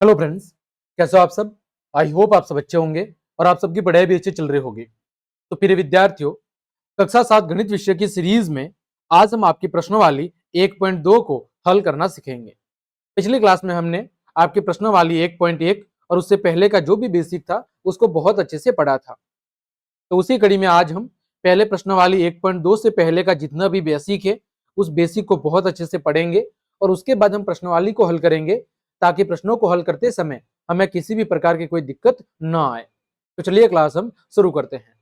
Hello friends, कैसे हो आप सब। आई होप आप सब अच्छे होंगे और आप सबकी पढ़ाई भी अच्छी चल रही होगी। तो प्रिय विद्यार्थियों, कक्षा 7 गणित विषय की सीरीज में आज हम आपकी प्रश्नवाली 1.2 को हल करना सीखेंगे। पिछली क्लास में हमने आपकी प्रश्नवाली 1.1 और उससे पहले का जो भी बेसिक था उसको बहुत अच्छे से पढ़ा था। तो उसी कड़ी में आज हम पहले प्रश्नवाली 1.2 से पहले का जितना भी बेसिक है उस बेसिक को बहुत अच्छे से पढ़ेंगे और उसके बाद हम प्रश्नवाली को हल करेंगे ताकि प्रश्नों को हल करते समय हमें किसी भी प्रकार की कोई दिक्कत न आए। तो चलिए क्लास हम शुरू करते हैं।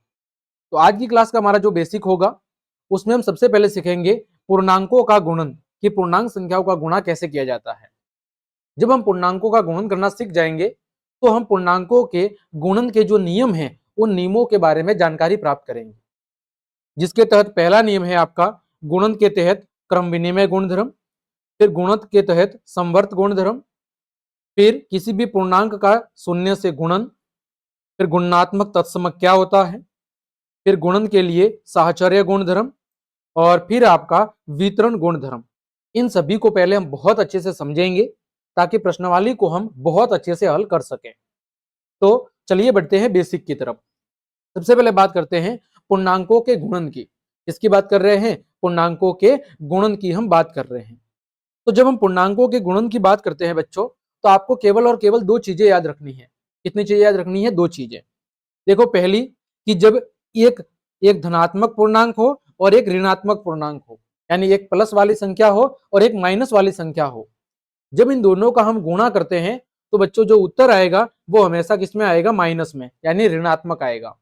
तो आज की क्लास का हमारा जो बेसिक होगा उसमें हम सबसे पहले सीखेंगे पूर्णांकों का गुणन, कि पूर्णांक संख्याओं का गुणा कैसे किया जाता है। जब हम पूर्णांकों का गुणन करना सीख जाएंगे तो हम पूर्णांकों के गुणन के जो नियम हैं उन नियमों के बारे में जानकारी प्राप्त करेंगे, जिसके तहत पहला नियम है आपका गुणन के तहत क्रम विनिमय गुणधर्म, फिर गुणन के तहत संवर्त गुणधर्म, फिर किसी भी पूर्णांक का शून्य से गुणन, फिर गुणात्मक तत्समक क्या होता है, फिर गुणन के लिए साहचर्य गुणधर्म और फिर आपका वितरण गुणधर्म। इन सभी को पहले हम बहुत अच्छे से समझेंगे ताकि प्रश्नवाली को हम बहुत अच्छे से हल कर सकें। तो चलिए बढ़ते हैं बेसिक की तरफ। सबसे पहले बात करते हैं पूर्णांकों के गुणन की। किसकी बात कर रहे हैं? पूर्णांकों के गुणन की हम बात कर रहे हैं। तो जब हम पूर्णांकों के गुणन की बात करते हैं बच्चों, तो आपको केवल और केवल दो चीजें याद रखनी है। कितनी चीजें याद रखनी है? दो चीजें। देखो, पहली कि जब एक एक धनात्मक पूर्णांक हो और एक ऋणात्मक पूर्णांक हो, यानी एक प्लस वाली संख्या हो और एक माइनस वाली संख्या हो, जब इन दोनों का हम गुणा करते हैं तो बच्चों जो उत्तर आएगा वो हमेशा किसमें आएगा? माइनस में, यानी ऋणात्मक आएगा।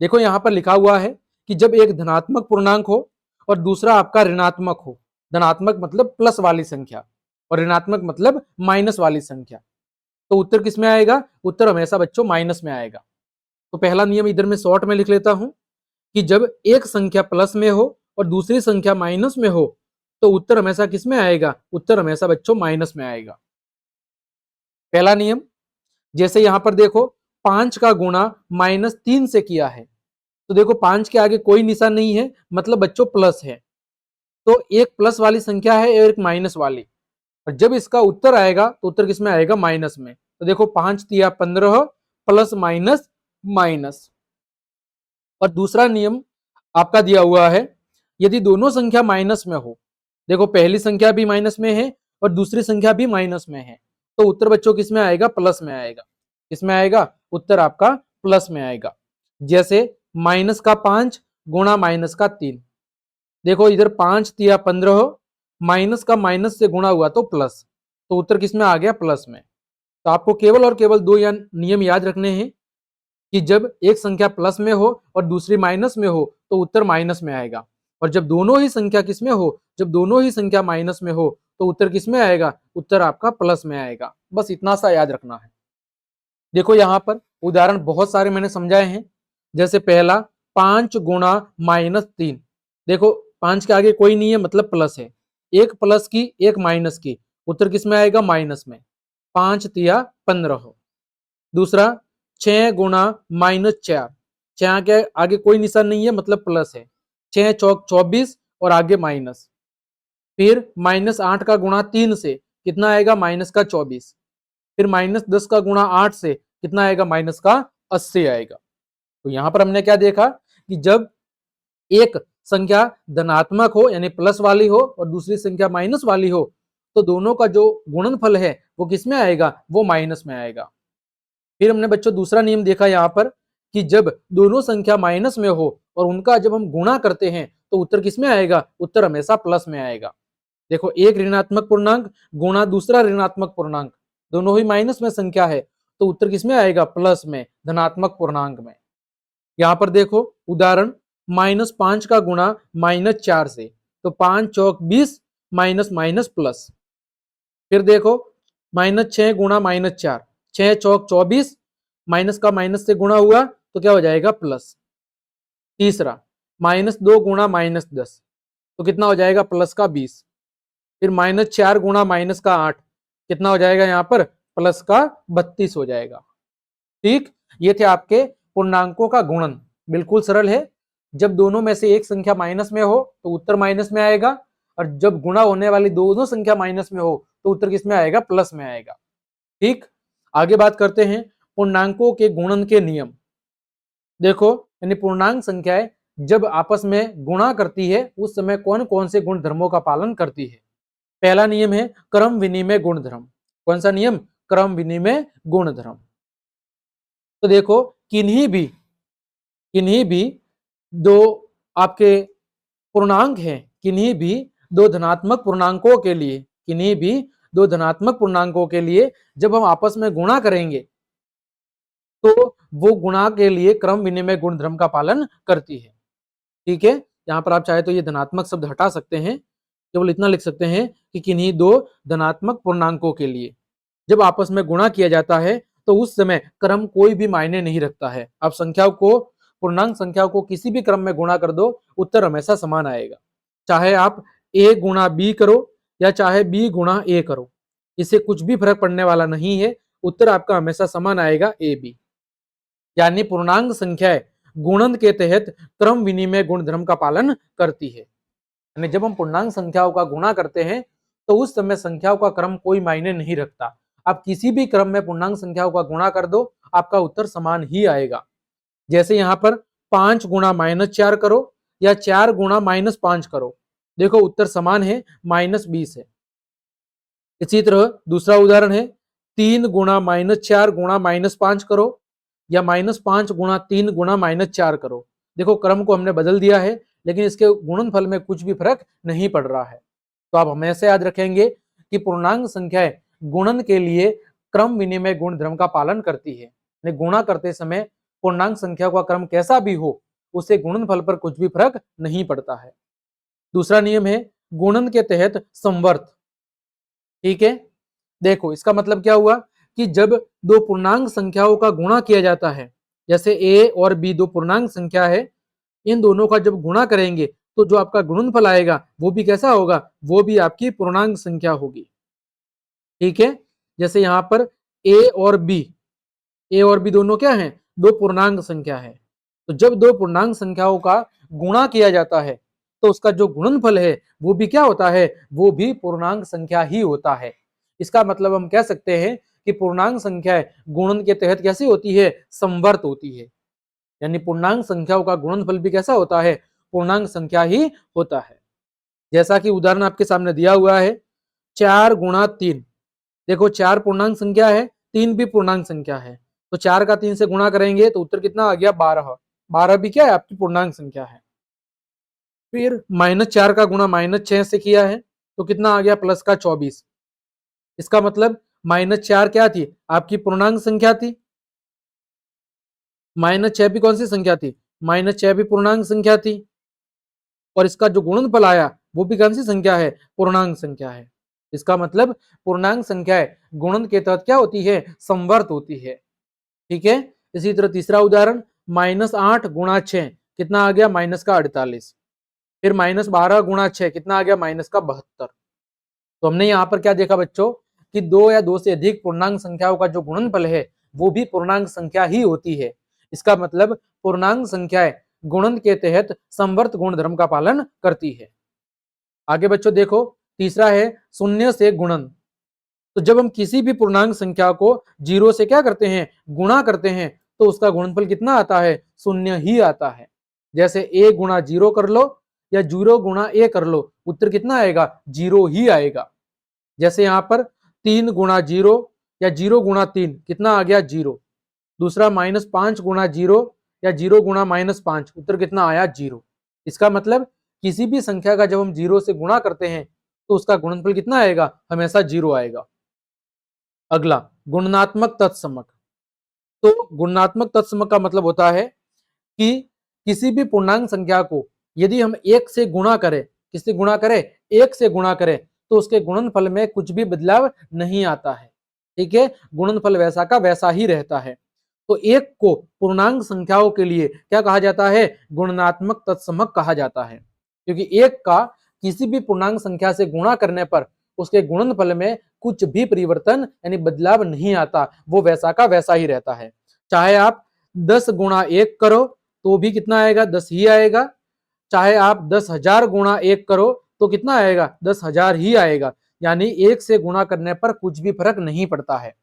देखो यहां पर लिखा हुआ है कि जब एक धनात्मक पूर्णांक हो और दूसरा आपका ऋणात्मक हो, धनात्मक मतलब प्लस वाली संख्या और ऋणात्मक मतलब माइनस वाली संख्या, तो उत्तर किसमें आएगा? उत्तर हमेशा बच्चों माइनस में आएगा। तो पहला नियम इधर में शॉर्ट में लिख लेता हूं कि जब एक संख्या प्लस में हो और दूसरी संख्या माइनस में हो तो उत्तर हमेशा किसमें आएगा? उत्तर हमेशा बच्चों माइनस में आएगा। पहला नियम, जैसे यहां पर देखो 5 का गुणा -3 से किया है, तो देखो 5 के आगे कोई निशान नहीं है, मतलब बच्चों प्लस है, तो एक प्लस वाली संख्या है और एक माइनस वाली, और जब इसका उत्तर आएगा तो उत्तर किसमें आएगा? माइनस में। तो देखो 5 तिया 15 प्लस माइनस माइनस। और दूसरा नियम आपका दिया हुआ है, यदि दोनों संख्या माइनस में हो, देखो पहली संख्या भी माइनस में है और दूसरी संख्या भी माइनस में है, तो उत्तर बच्चों किसमें आएगा? प्लस में आएगा। किसमें आएगा? उत्तर आपका प्लस में आएगा। जैसे -5 गुणा -3, देखो इधर 5 तिया 15, माइनस का माइनस से गुणा हुआ तो प्लस, तो उत्तर किसमें आ गया? प्लस में। तो आपको केवल और केवल दो नियम याद रखने हैं कि जब एक संख्या प्लस में हो और दूसरी माइनस में हो तो उत्तर माइनस में आएगा, और जब दोनों ही संख्या किसमें हो? जब दोनों ही संख्या माइनस में हो तो उत्तर किसमें आएगा? उत्तर आपका प्लस में आएगा। बस इतना सा याद रखना है। देखो यहां पर उदाहरण बहुत सारे मैंने समझाए हैं। जैसे पहला 5 गुणा -3, देखो 5 के आगे कोई नहीं है, मतलब प्लस है, एक प्लस की एक माइनस की, उत्तर किसमें आएगा? माइनस में। 5 तिया 15। दूसरा 6 गुणा -4, 6 के आगे कोई निशान नहीं है, मतलब प्लस है, 6 चौक 24 और आगे माइनस। फिर -8 का गुणा 3 से कितना आएगा? माइनस का 24। फिर -10 का गुणा 8 से कितना आएगा? माइनस का 80 आएगा। तो यहां पर हमने क्या देखा कि जब एक संख्या धनात्मक हो यानी प्लस वाली हो और दूसरी संख्या माइनस वाली हो तो दोनों का जो गुणनफल है वो किसमें आएगा? वो माइनस में आएगा। फिर हमने बच्चों दूसरा नियम देखा यहाँ पर कि जब दोनों संख्या माइनस में हो और उनका जब हम गुणा करते हैं तो उत्तर किसमें आएगा? उत्तर हमेशा प्लस में आएगा। देखो एक ऋणात्मक पूर्णांक गुणा दूसरा ऋणात्मक पूर्णांक, दोनों ही माइनस में संख्या है, तो उत्तर किसमें आएगा? प्लस में, धनात्मक पूर्णांक में। यहां पर देखो उदाहरण -5 का गुणा -4 से, तो 5 चौक 20 माइनस माइनस प्लस। फिर देखो -6 गुणा -4, 6 चौक 24 माइनस का माइनस से गुणा हुआ तो क्या हो जाएगा? प्लस। तीसरा -2 गुणा -10, तो कितना हो जाएगा? प्लस का 20। फिर -4 गुणा -8, कितना हो जाएगा यहाँ पर? प्लस का 32 हो जाएगा। ठीक, ये थे आपके पूर्णांकों का गुणन। बिल्कुल सरल है। जब दोनों में से एक संख्या माइनस में हो तो उत्तर माइनस में आएगा, और जब गुणा होने वाली दोनों संख्या माइनस में हो तो उत्तर किस में आएगा? प्लस में आएगा। ठीक, आगे बात करते हैं पूर्णांकों के गुणन के नियम। देखो, यानी पूर्णांक संख्याएं जब आपस में गुणा करती है उस समय कौन कौन से गुण धर्मों का पालन करती है। पहला नियम है क्रम विनिमय गुणधर्म। कौन सा नियम? क्रम विनिमय गुणधर्म। तो देखो, किन्हीं भी दो आपके पूर्णांक हैं, किन्हीं भी दो धनात्मक पूर्णांकों के लिए, किन्हीं भी दो धनात्मक पूर्णांकों के लिए जब हम आपस में गुणा करेंगे तो वो गुणा के लिए क्रम विनिमय गुणधर्म का पालन करती है। ठीक है, यहाँ पर आप चाहे तो ये धनात्मक शब्द हटा सकते हैं, केवल इतना लिख सकते हैं कि किन्हीं दो धनात्मक पूर्णांकों के लिए जब आपस में गुणा किया जाता है तो उस समय क्रम कोई भी मायने नहीं रखता है। आप संख्याओं को, पूर्णांक संख्याओं को किसी भी क्रम में गुणा कर दो, उत्तर हमेशा समान आएगा। चाहे आप a गुणा b करो या चाहे b गुणा a करो, इससे कुछ भी फर्क पड़ने वाला नहीं है, उत्तर आपका हमेशा समान आएगा a b। यानी पूर्णांक संख्याएं गुणन के तहत क्रम विनिमय गुणधर्म का पालन करती है। यानी जब हम पूर्णांक संख्याओं का गुणा करते हैं तो उस समय संख्याओं का क्रम कोई मायने नहीं रखता। आप किसी भी क्रम में पूर्णांक संख्याओं का गुणा कर दो, आपका उत्तर समान ही आएगा। जैसे यहाँ पर 5 गुणा -4 करो या 4 गुणा -5 करो, देखो उत्तर समान है, -20 है। इसी तरह दूसरा उदाहरण है 3 गुणा -4 गुणा -5 करो या -5 गुणा 3 गुणा -4 करो। देखो क्रम को हमने बदल दिया है लेकिन इसके गुणनफल में कुछ भी फर्क नहीं पड़ रहा है। तो आप हमेशा याद रखेंगे कि पूर्णांक संख्याएं गुणन के लिए क्रम विनिमय गुणधर्म का पालन करती है। गुणा करते समय पूर्णांक संख्या का क्रम कैसा भी हो, उससे गुणनफल पर कुछ भी फर्क नहीं पड़ता है। दूसरा नियम है गुणन के तहत संवर्त। ठीक है, देखो इसका मतलब क्या हुआ कि जब दो पूर्णांक संख्याओं का गुणा किया जाता है, जैसे a और b दो पूर्णांक संख्या है, इन दोनों का जब गुणा करेंगे तो जो आपका गुणनफल आएगा वो भी कैसा होगा? वो भी आपकी पूर्णांक संख्या होगी। ठीक है, जैसे यहाँ पर a और b दोनों क्या हैं? दो पूर्णांक संख्या है। तो जब दो पूर्णांक संख्याओं का गुणा किया जाता है तो उसका जो गुणनफल है वो भी क्या होता है? वो भी पूर्णांक संख्या ही होता है। इसका मतलब हम कह सकते हैं कि पूर्णांक संख्याएं गुणन के तहत कैसी होती है? संवर्त होती है। यानी पूर्णांक संख्याओं का गुणनफल भी कैसा होता है? पूर्णांक संख्या ही होता है। जैसा कि उदाहरण आपके सामने दिया हुआ है 4 गुणा 3। देखो 4 पूर्णांक संख्या है, 3 भी पूर्णांक संख्या है, तो 4 का 3 से गुणा करेंगे तो उत्तर कितना आ गया? 12। 12 भी क्या है? आपकी पूर्णांक संख्या है। फिर -4 का गुणा -6 से किया है तो कितना आ गया? प्लस का 24। इसका मतलब -4 क्या थी? आपकी पूर्णांक संख्या थी। -6 भी कौन सी संख्या थी? -6 भी पूर्णांक संख्या थी। और इसका जो गुणनफल आया वो भी कौन सी संख्या है? पूर्णांक संख्या है। इसका मतलब पूर्णांक संख्याएं गुणन के तहत क्या होती है? संवर्त होती है। ठीक है, इसी तरह तीसरा उदाहरण -8 गुणा 6 कितना आ गया? -48। फिर -12 गुणा 6 कितना आ गया? -72। तो हमने यहाँ पर क्या देखा बच्चों कि दो या दो से अधिक पूर्णांक संख्याओं का जो गुणनफल है वो भी पूर्णांक संख्या ही होती है। इसका मतलब पूर्णांक संख्याएं गुणन के तहत संवर्त गुणधर्म का पालन करती है। आगे बच्चों देखो, तीसरा है शून्य से गुणन। तो जब हम किसी भी पूर्णांक संख्या को 0 से क्या करते हैं? गुणा करते हैं तो उसका गुणनफल कितना आता है? शून्य ही आता है। जैसे a गुणा 0 कर लो या 0 गुणा a कर लो, उत्तर कितना आएगा? 0 ही आएगा। जैसे यहाँ पर 3 गुणा 0 या 0 गुणा 3 कितना आ गया? 0। दूसरा -5 गुणा 0 या 0 गुणा -5, उत्तर कितना आया? 0। इसका मतलब किसी भी संख्या का जब हम 0 से गुणा करते हैं तो उसका गुणनफल कितना आएगा? हमेशा 0 आएगा। अगला गुणात्मक तत्समक। तो गुणात्मक तत्समक का मतलब होता है कि किसी भी पूर्णांक संख्या को यदि हम 1 से गुणा करें, किससे गुणा करें? 1 से गुणा करें तो उसके गुणनफल में कुछ भी बदलाव नहीं आता है। ठीक है, गुणनफल वैसा का वैसा ही रहता है। तो 1 को पूर्णांक संख्याओं के लिए क्या कहा जाता है? गुणात्मक तत्समक कहा जाता है, क्योंकि 1 का किसी भी पूर्णांक संख्या से गुणा करने पर उसके गुणनफल में कुछ भी परिवर्तन यानी बदलाव नहीं आता, वो वैसा का वैसा ही रहता है। चाहे आप 10 गुणा 1 करो तो भी कितना आएगा? 10 ही आएगा। चाहे आप 10,000 गुणा 1 करो तो कितना आएगा? 10,000 ही आएगा। यानी 1 से गुणा करने पर कुछ भी फर्क नहीं पड़ता है।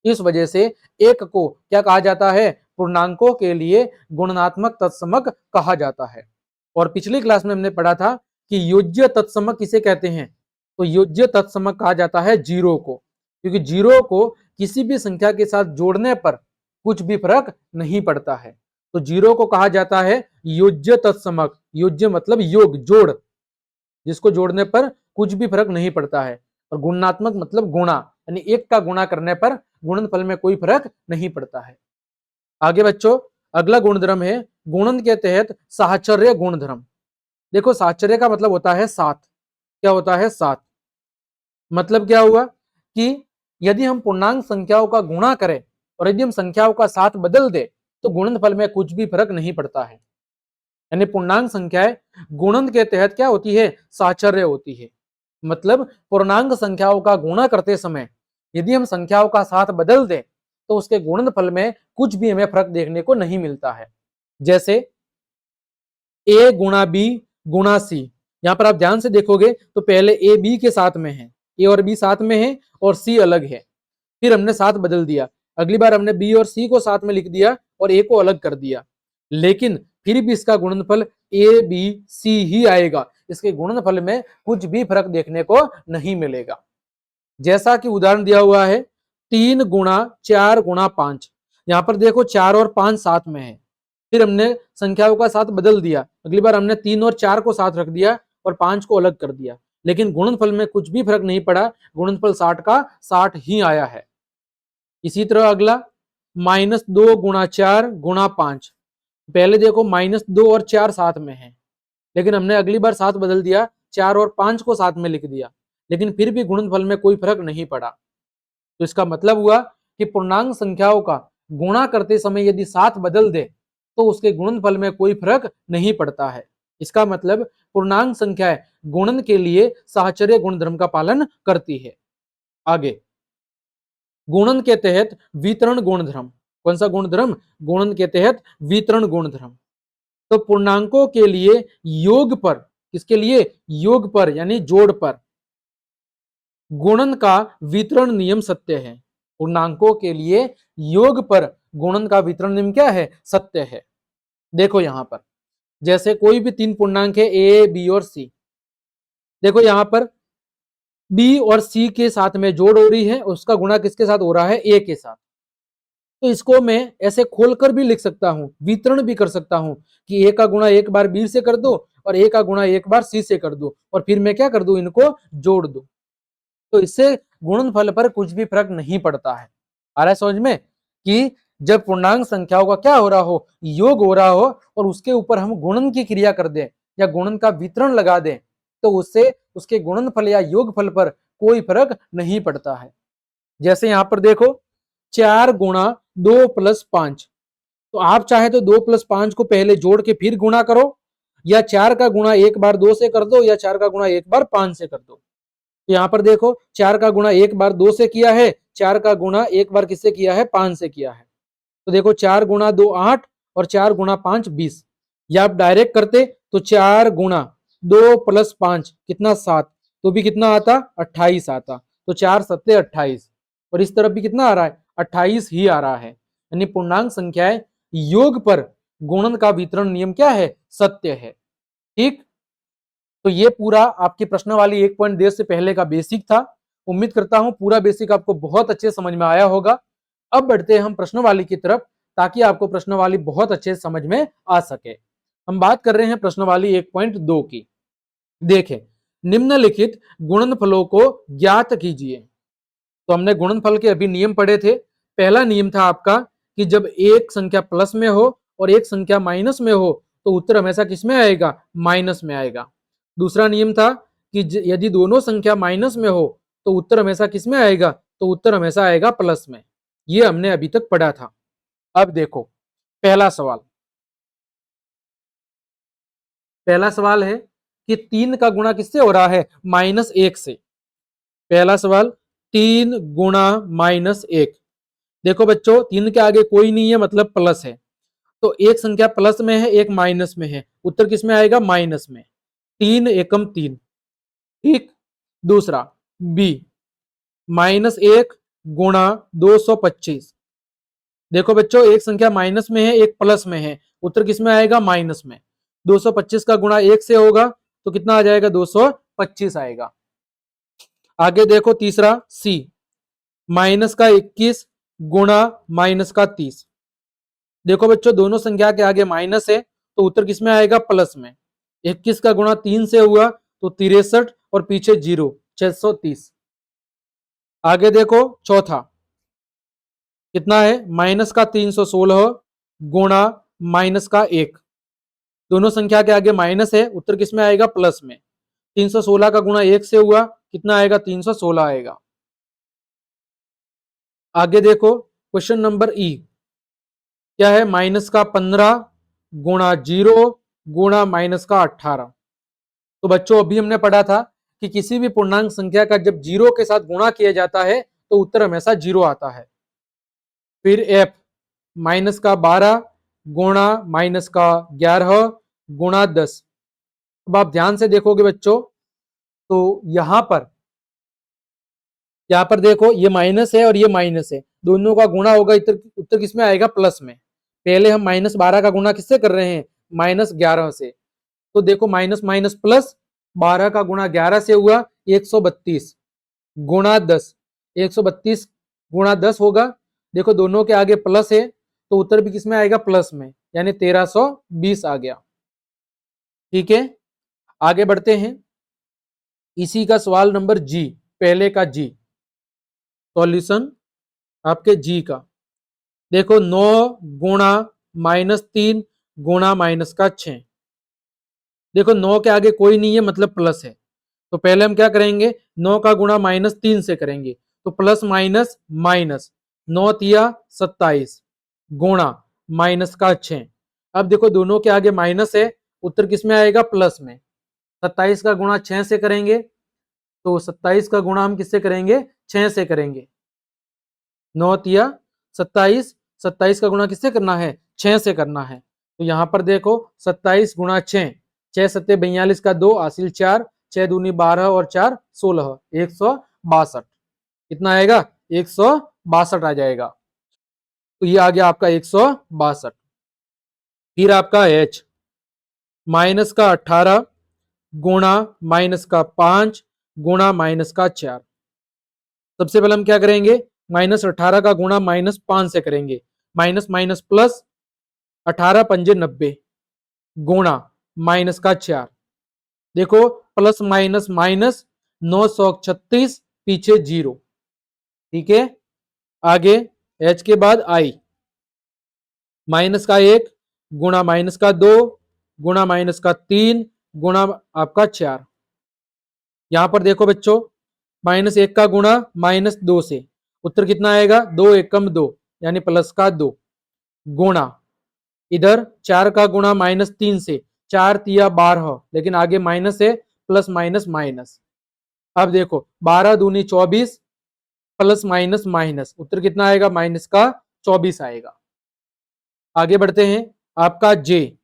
इस वजह से एक को क्या कहा जाता है, पूर्णांकों के लिए गुणनात्मक तत्समक कहा जाता है। और पिछली क्लास में हमने पढ़ा था कि योज्य तत्समक किसे कहते हैं, तो योज्य तत्समक कहा जाता है जीरो को, क्योंकि जीरो को किसी भी संख्या के साथ जोड़ने पर कुछ भी फर्क नहीं पड़ता है। तो जीरो को कहा जाता है योज्य तत्समक। योज्य मतलब योग, जोड़, जिसको जोड़ने पर कुछ भी फर्क नहीं पड़ता है। और गुणात्मक मतलब गुणा, यानी एक का गुणा करने पर गुणनफल में कोई फर्क नहीं पड़ता है। आगे बच्चों, अगला गुणधर्म है गुणन के तहत साहचर्य गुणधर्म। देखो, साहचर्य का मतलब होता है साथ। क्या होता है? साथ। मतलब क्या हुआ कि यदि हम पूर्णांक संख्याओं का गुणा करें और यदि हम संख्याओं का साथ बदल दे तो गुणनफल में कुछ भी फर्क नहीं पड़ता है। यानी पूर्णांक संख्याएं गुणन के तहत क्या होती है? साहचर्य होती है। मतलब पूर्णांक संख्याओं का गुणा करते समय यदि हम संख्याओं का साथ बदल दें तो उसके गुणनफल में कुछ भी हमें फर्क देखने को नहीं मिलता है। जैसे ए गुणा बी गुणा सी, यहां पर आप ध्यान से देखोगे तो पहले ए बी के साथ में है, ए और बी साथ में है और सी अलग है। फिर हमने साथ बदल दिया, अगली बार हमने बी और सी को साथ में लिख दिया और ए को अलग कर दिया, लेकिन फिर भी इसका गुणनफल ए बी सी ही आएगा। इसके गुणनफल में कुछ भी फर्क देखने को नहीं मिलेगा। जैसा कि उदाहरण दिया हुआ है 3 गुणा 4 गुणा 5। यहां पर देखो 4 और 5 साथ में है, फिर हमने संख्याओं का साथ बदल दिया, अगली बार हमने 3 और 4 को साथ रख दिया और 5 को अलग कर दिया, लेकिन गुणनफल में कुछ भी फर्क नहीं पड़ा, गुणनफल 60 का 60 ही आया है। इसी तरह अगला -2 गुणा 4 गुणा 5। पहले देखो -2 और 4 साथ में है, लेकिन हमने अगली बार साथ बदल दिया, 4 और 5 को साथ में लिख दिया, लेकिन फिर भी गुणनफल में कोई फर्क नहीं पड़ा। तो इसका मतलब हुआ कि पूर्णांक संख्याओं का गुणा करते समय यदि साथ बदल दे तो उसके गुणनफल में कोई फर्क नहीं पड़ता है। इसका मतलब पूर्णांक संख्याएं गुणन के लिए साहचर्य गुणधर्म का पालन करती है। आगे, गुणन के तहत वितरण गुणधर्म। कौन सा गुणधर्म? गुणन के तहत वितरण गुणधर्म। तो पूर्णांकों के लिए योग पर, किसके लिए? योग पर यानी जोड़ पर गुणन का वितरण नियम सत्य है। पूर्णांकों के लिए योग पर गुणन का वितरण नियम क्या है? सत्य है। देखो यहां पर जैसे कोई भी 3 पूर्णांक है ए बी और सी, देखो यहां पर बी और सी के साथ में जोड़ हो रही है, उसका गुणा किसके साथ हो रहा है? ए के साथ। तो इसको मैं ऐसे खोलकर भी लिख सकता हूं, वितरण भी कर सकता हूं कि ए का गुणा एक बार बी से कर दो और ए का गुणा एक बार सी से कर दो और फिर मैं क्या कर दूं? इनको जोड़ दूं। तो इससे गुणनफल पर कुछ भी फर्क नहीं पड़ता है। आ रहा है समझ में कि जब पूर्णांक संख्याओं का क्या हो रहा हो? योग हो रहा हो और उसके ऊपर हम गुणन की क्रिया कर दें या गुणन का वितरण लगा दें तो उससे उसके गुणनफल या योगफल पर कोई फर्क नहीं पड़ता है। जैसे यहां पर देखो 4 गुणा 2 प्लस 5, तो आप चाहे तो 2 प्लस 5 को पहले जोड़ के फिर गुणा करो, या 4 का गुणा एक बार 2 से कर दो, या 4 का गुणा एक बार 5 से कर दो। तो यहां पर देखो 4 का गुणा एक बार 2 से किया है, 4 का गुणा एक बार किससे किया है? 5 से किया है। तो देखो 4 गुणा 2 8 और 4 गुणा 5 20। या आप डायरेक्ट करते तो 4 गुणा 2 प्लस 5 कितना? 7, तो भी कितना आता? 28 आता। तो 4 सत्ते 28 और इस तरफ भी कितना आ रहा है? 28 ही आ रहा है। यानी पूर्णांक संख्याएं योग पर गुणन का वितरण नियम क्या है? सत्य है। ठीक, तो ये पूरा आपकी प्रश्न वाली 1.1 से पहले का बेसिक था। उम्मीद करता हूं पूरा बेसिक आपको बहुत अच्छे समझ में आया होगा। अब बढ़ते हैं हम प्रश्न वाली की तरफ ताकि आपको प्रश्न वाली बहुत अच्छे समझ में आ सके। हम बात कर रहे हैं प्रश्न वाली 1.2 की। देखें, निम्नलिखित गुणनफलों को ज्ञात कीजिए। तो हमने गुणनफल के अभी नियम पढ़े थे। पहला नियम था आपका कि जब एक संख्या प्लस में हो और एक संख्या माइनस में हो तो उत्तर हमेशा किसमें आएगा? माइनस में आएगा। दूसरा नियम था कि यदि दोनों संख्या माइनस में हो तो उत्तर हमेशा किसमें आएगा? तो उत्तर हमेशा आएगा प्लस में। ये हमने अभी तक पढ़ा था। अब देखो पहला सवाल। पहला सवाल है कि 3 का गुणा किससे हो रहा है? -1 से। पहला सवाल 3 गुणा -1। देखो बच्चों 3 के आगे कोई नहीं है मतलब प्लस है, तो एक संख्या प्लस में है एक माइनस में है, उत्तर किसमें आएगा? माइनस में। 3 एकम 3। ठीक, दूसरा बी -1 गुणा 225। देखो बच्चों, एक संख्या माइनस में है, एक प्लस में है, उत्तर किस में आएगा? माइनस में। 225 का गुणा 1 से होगा तो कितना आ जाएगा? 225 आएगा। आगे देखो तीसरा सी, माइनस का 21 गुणा माइनस का 30। देखो बच्चों, दोनों संख्या के आगे माइनस है तो उत्तर किस में आएगा? प्लस में। 21 का गुणा 3 से हुआ तो 63 और पीछे 0, 630। आगे देखो चौथा, कितना है? माइनस का 316 गुणा माइनस का 1। दोनों संख्या के आगे माइनस है, उत्तर किस में आएगा? प्लस में। 316 का गुणा 1 से हुआ, कितना आएगा? 316 आएगा। आगे देखो क्वेश्चन नंबर ई, क्या है? माइनस का 15 गुणा 0 गुणा माइनस का 18। तो बच्चों, अभी हमने पढ़ा था कि किसी भी पूर्णांक संख्या का जब 0 के साथ गुणा किया जाता है तो उत्तर हमेशा 0 आता है। फिर एफ, माइनस का 12 गुणा माइनस का 11 गुणा 10। अब आप ध्यान से देखोगे बच्चों, तो यहां पर देखो, ये माइनस है और ये माइनस है, दोनों का गुणा होगा, उत्तर किसमें आएगा? प्लस में। पहले हम -12 का गुणा किससे कर रहे हैं? -11 से। तो देखो, माइनस माइनस प्लस, 12 का गुणा 11 से हुआ 132 गुणा 10। 132 गुणा 10 होगा। देखो, दोनों के आगे प्लस है तो उत्तर भी किसमें आएगा? प्लस में, यानी 1320 आ गया। ठीक है, आगे बढ़ते हैं। इसी का सवाल नंबर जी, पहले का जी, सॉल्यूशन आपके जी का। देखो, 9 गुणा -3 गुणा माइनस का 6। देखो, 9 के आगे कोई नहीं है, मतलब प्लस है। तो पहले हम क्या करेंगे? 9 का गुणा -3 से करेंगे, तो प्लस माइनस माइनस, 9 तिया 27 गुणा माइनस का 6। अब देखो, दोनों के आगे माइनस है, उत्तर किस में आएगा? प्लस में। 27 का गुणा 6 से करेंगे, तो 27 का गुणा हम किससे करेंगे? 6 से करेंगे। 9 तिया 27, 27 का गुणा किससे करना है? 6 से करना है। तो यहां पर देखो, 27 गुणा 6, 6 सत्ते 42 का 2 हासिल 4, 6 दूनी 12 और 4 16, 162। कितना आएगा? 162 आ जाएगा। तो ये आ गया आपका 162। फिर आपका एच, माइनस का 18 गुणा माइनस का 5 गुणा माइनस का 4। सबसे पहले हम क्या करेंगे? -18 का गुणा -5 से करेंगे, माइनस माइनस प्लस, 18 पंजे 90 गुणा माइनस का 4। देखो, प्लस माइनस माइनस, 936 पीछे 0। ठीक है, आगे एच के बाद आई, माइनस का 1 गुणा माइनस का 2 गुणा माइनस का 3 गुणा आपका 4। यहां पर देखो बच्चों, -1 का गुणा -2 से, उत्तर कितना आएगा? 2 एकम 2, यानी प्लस का 2 गुणा, इधर 4 का गुणा -3 से, 4 तिया 12, लेकिन आगे माइनस है, प्लस माइनस माइनस। अब देखो, 12 दूनी 24 प्लस माइनस माइनस, उत्तर कितना आएगा? माइनस का 24 आएगा। आगे बढ़ते हैं, आपका जे,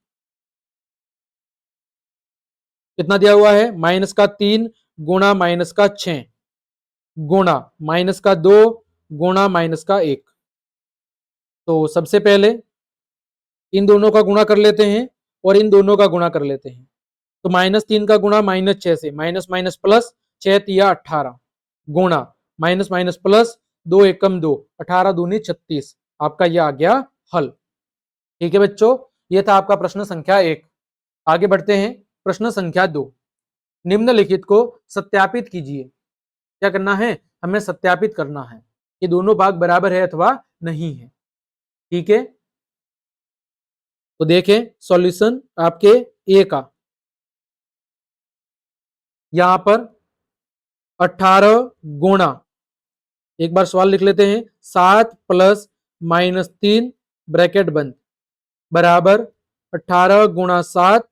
कितना दिया हुआ है? माइनस का 3 गुणा माइनस का 6 गुणा माइनस का 2 गुणा माइनस का 1। तो सबसे पहले इन दोनों का गुणा कर लेते हैं और इन दोनों का गुणा कर लेते हैं। तो -3 का गुणा -6 से, माइनस माइनस प्लस, 6 तिया 18 गुणा माइनस माइनस प्लस, 2 एकम 2, 18 दूनी 36। आपका यह आ गया हल। ठीक है बच्चों, यह था आपका प्रश्न संख्या 1। आगे बढ़ते हैं, प्रश्न संख्या 2। निम्नलिखित को सत्यापित कीजिए। क्या करना है? हमें सत्यापित करना है कि दोनों भाग बराबर है अथवा नहीं है। ठीक है, तो देखें सॉल्यूशन आपके ए का। यहां पर 18 गुणा, एक बार सवाल लिख लेते हैं, 7 प्लस -3 ब्रैकेट बंद बराबर 18 गुणा 7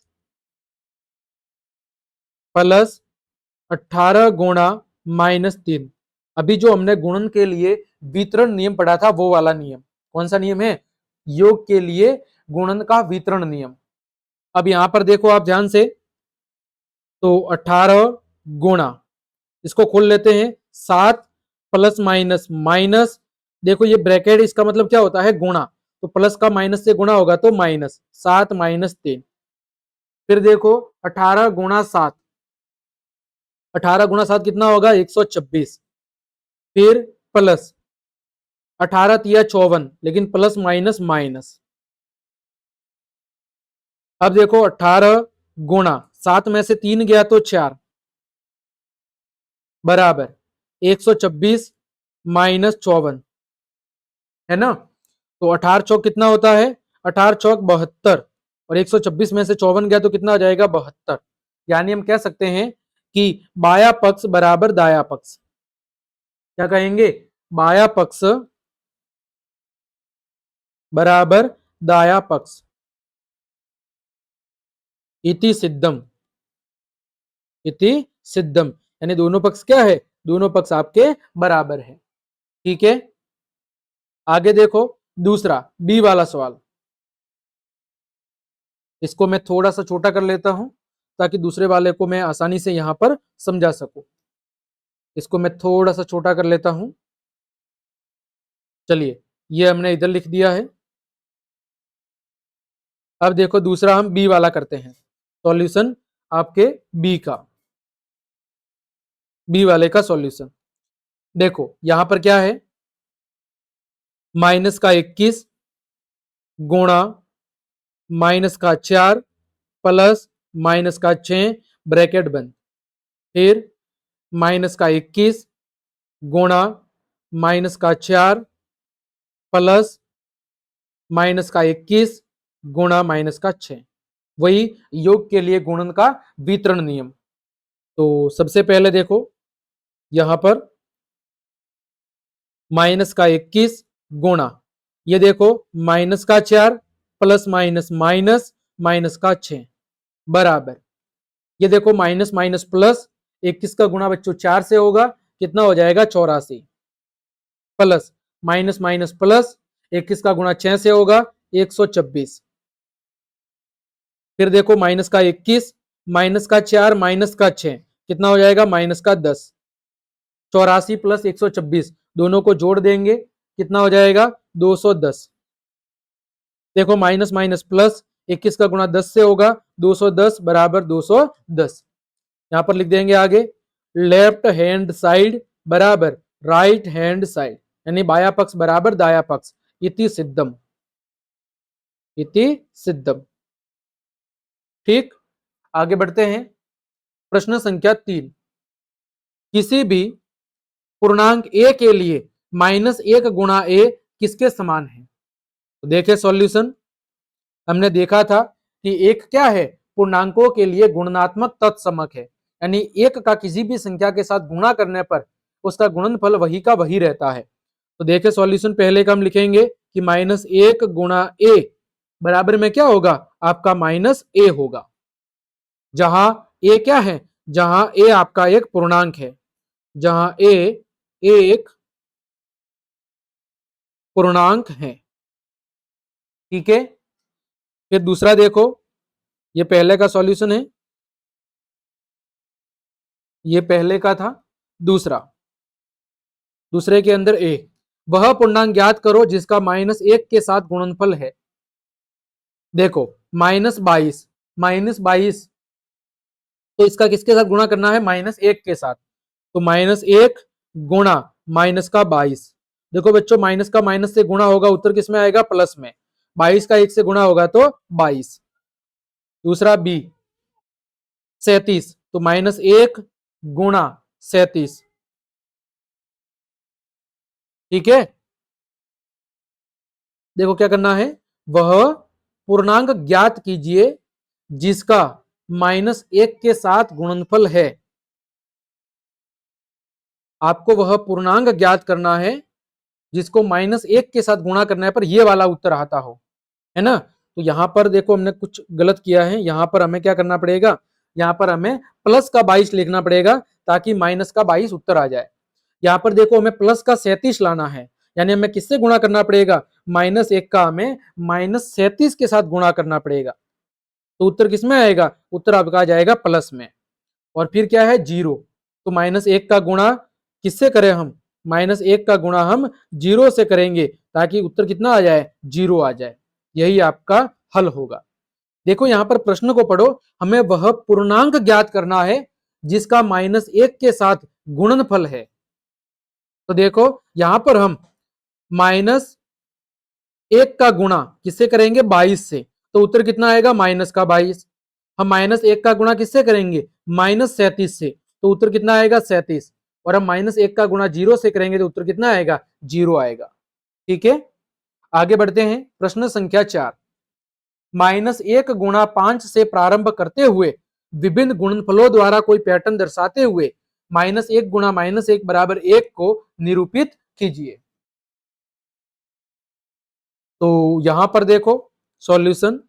प्लस 18 गुणा -3। अभी जो हमने गुणन के लिए वितरण नियम पढ़ा था, वो वाला नियम। कौन सा नियम है? योग के लिए गुणन का वितरण नियम। अब यहां पर देखो आप ध्यान से, तो 18 गुणा, इसको खोल लेते हैं, 7 प्लस माइनस माइनस, देखो ये ब्रैकेट इसका मतलब क्या होता है गुणा, तो प्लस का माइनस से गुणा होगा तो माइनस 7 माइनस 3। फिर देखो 18 गुणा 7, 18 गुणा 7 कितना होगा 126। फिर प्लस 18 तिया 54, लेकिन प्लस माइनस माइनस। अब देखो 18 गुणा 7 में से 3 गया तो 4 बराबर 126 माइनस 54, है ना। तो 18 चौक कितना होता है, 18 चौक 72, और 126 में से 54 गया तो कितना आ जाएगा 72। यानी हम कह सकते हैं कि बाया पक्ष बराबर दाया पक्ष, क्या कहेंगे, बाया पक्ष बराबर दाया पक्ष, इति सिद्धम, इति सिद्धम। यानी दोनों पक्ष क्या है, दोनों पक्ष आपके बराबर है। ठीक है, आगे देखो दूसरा बी वाला सवाल, इसको मैं थोड़ा सा छोटा कर लेता हूं ताकि दूसरे वाले को मैं आसानी से यहां पर समझा सकूं। इसको मैं थोड़ा सा छोटा कर लेता हूं। चलिए, ये हमने इधर लिख दिया है। अब देखो दूसरा हम बी वाला करते हैं, सॉल्यूशन आपके बी का, बी वाले का सॉल्यूशन। देखो यहां पर क्या है, माइनस का 21 गुणा माइनस का 4 प्लस माइनस का 6 ब्रैकेट बंद, फिर माइनस का 21 गुणा माइनस का 4 प्लस माइनस का 21 गुणा माइनस का 6, वही योग के लिए गुणन का वितरण नियम। तो सबसे पहले देखो यहां पर माइनस का 21 गुणा, ये देखो माइनस का 4 प्लस माइनस माइनस माइनस का 6 बराबर, ये देखो माइनस माइनस प्लस, 21 का गुणा बच्चों 4 से होगा, कितना हो जाएगा 84, प्लस माइनस माइनस प्लस, 21 का गुणा 6 से होगा 126। फिर देखो माइनस का 21 माइनस का 4 माइनस का 6 कितना हो जाएगा माइनस का 10, 84 प्लस 126 दोनों को जोड़ देंगे कितना हो जाएगा 210। देखो माइनस माइनस प्लस, 21 का गुणा 10 से होगा 210 बराबर 210। यहां पर लिख देंगे आगे लेफ्ट हैंड साइड बराबर राइट हैंड साइड, यानी बाया पक्ष बराबर दाया पक्ष, इति सिद्धम, इति सिद्धम। ठीक, आगे बढ़ते हैं। प्रश्न संख्या 3, किसी भी पूर्णांक ए के लिए माइनस 1 गुणा ए किसके समान है। तो देखें सॉल्यूशन, हमने देखा था कि एक क्या है, पूर्णांकों के लिए गुणनात्मक तत्समक है, यानी एक का किसी भी संख्या के साथ गुणा करने पर उसका गुणनफल वही का वही रहता है। तो देखें सॉल्यूशन, पहले का हम लिखेंगे कि माइनस 1 गुणा ए बराबर में क्या होगा आपका माइनस ए होगा, जहां ए क्या है, जहां ए आपका एक पूर्णांक है, जहां ए एक पूर्णांक है। ठीक है, फिर दूसरा देखो, ये पहले का सॉल्यूशन है, ये पहले का था, दूसरा, दूसरे के अंदर ए, वह पूर्णांक ज्ञात करो जिसका माइनस 1 के साथ गुणनफल है। देखो माइनस 22, माइनस 22 तो इसका किसके साथ गुणा करना है माइनस 1 के साथ, तो माइनस 1 गुणा माइनस का 22। देखो बच्चों माइनस का माइनस से गुणा होगा उत्तर किस में आएगा प्लस में, 22 का 1 से गुणा होगा तो 22। दूसरा बी 37, तो माइनस 1 गुणा 37। ठीक है, देखो क्या करना है, वह पूर्णांक ज्ञात कीजिए जिसका माइनस 1 के साथ गुणनफल है। आपको वह पूर्णांक ज्ञात करना है जिसको माइनस 1 के साथ गुणा करने पर यह वाला उत्तर आता हो, है ना। तो यहां पर देखो हमने कुछ गलत किया है, यहां पर हमें क्या करना पड़ेगा, यहां पर हमें प्लस का 22 लिखना पड़ेगा ताकि माइनस का 22 उत्तर आ जाए। यहां पर देखो हमें प्लस का 37 लाना है, यानी हमें किससे गुणा करना पड़ेगा, माइनस 1 का हमें माइनस 37 के साथ गुणा करना पड़ेगा। तो उत्तर किसमें आएगा, उत्तर आपका आ जाएगा प्लस में। और फिर क्या है जीरो, तो माइनस 1 का गुणा किससे करें हम, -1 का गुणा हम 0 से करेंगे ताकि उत्तर कितना आ जाए, 0 आ जाए। यही आपका हल होगा। देखो यहां पर प्रश्न को पढ़ो, हमें वह पूर्णांक ज्ञात करना है जिसका -1 के साथ गुणनफल है। तो देखो यहां पर हम -1 का गुणा किससे करेंगे, 22 से, तो उत्तर कितना आएगा, -22। हम -1 का गुणा किससे करेंगे, -37 से, तो उत्तर कितना आएगा, 37। और हम -1 का गुणा 0 से करेंगे तो उत्तर कितना आएगा, 0 आएगा। ठीक है, आगे बढ़ते हैं। प्रश्न संख्या 4, -1 गुणा 5 से प्रारंभ करते हुए विभिन्न गुणनफलों द्वारा कोई पैटर्न दर्शाते हुए -1 गुणा -1 बराबर 1 को निरूपित कीजिए। तो यहां पर देखो सॉल्यूशन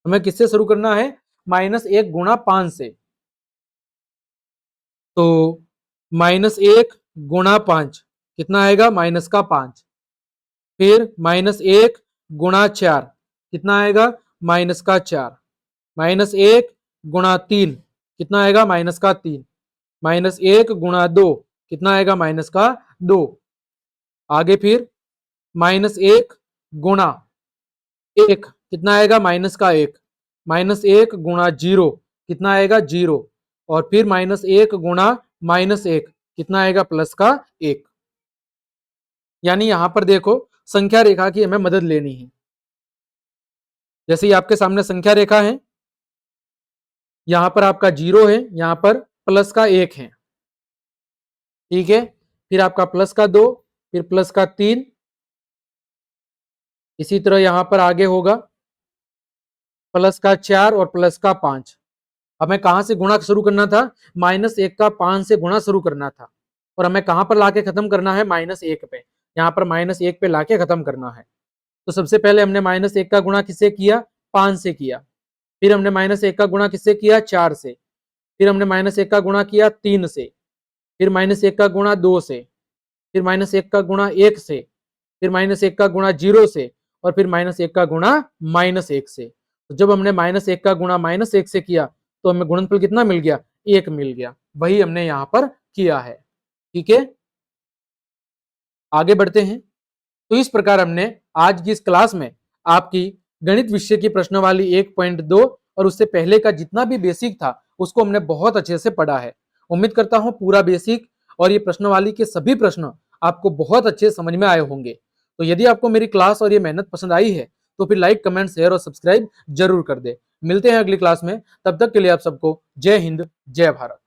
हमें किससे शुरू करना है, -1 गुणा 5 से। तो -1 गुणा 5 कितना आएगा, -5। फिर -1 गुणा 4 कितना आएगा, -4। -1 गुणा 3 कितना आएगा, -3। -1 गुणा 2 कितना आएगा, -2। आगे फिर -1 गुणा 1 कितना आएगा, -1। -1 गुणा 0 कितना आएगा, 0। और फिर -1 गुणा -1 कितना आएगा, +1। यानी यहां पर देखो संख्या रेखा की हमें मदद लेनी है। जैसे ही आपके सामने संख्या रेखा है, यहां पर आपका 0 है, यहां पर +1 है। ठीक है, फिर आपका +2, फिर +3, इसी तरह यहां पर आगे होगा +4 और +5। हमें कहां से गुणा शुरू करना था, -1 का 5 से गुणा शुरू करना था, और हमें कहां पर लाके खत्म करना है, -1 पे। यहां पर -1 पे लाके खत्म करना है। तो सबसे पहले हमने -1 का गुणा किससे किया, 5 से किया। फिर हमने -1 का गुणा किससे किया, 4 से। फिर हमने -1 का गुणा किया 3 से। फिर -1 का गुणा 2 से। फिर -1 का गुणा 1 से। फिर -1 का गुणा 0 से। और फिर -1 का गुणा -1 से। तो जब हमने -1 का गुणा -1 से किया तो हमें गुणनफल कितना मिल गया, 1 मिल गया। वही हमने यहां पर किया है। ठीक है, आगे बढ़ते हैं। तो इस प्रकार हमने आज की इस क्लास में आपकी गणित विषय की प्रश्नावली 1.2 और उससे पहले का जितना भी बेसिक था उसको हमने बहुत अच्छे से पढ़ा है। उम्मीद करता हूं पूरा बेसिक और ये प्रश्नावली के सभी प्रश्न आपको बहुत अच्छे समझ में आए होंगे। तो यदि आपको मेरी क्लास और ये मेहनत पसंद आई है तो फिर लाइक, कमेंट, शेयर और सब्सक्राइब जरूर कर दे। मिलते हैं अगली क्लास में, तब तक के लिए आप सबको जय हिंद, जय भारत।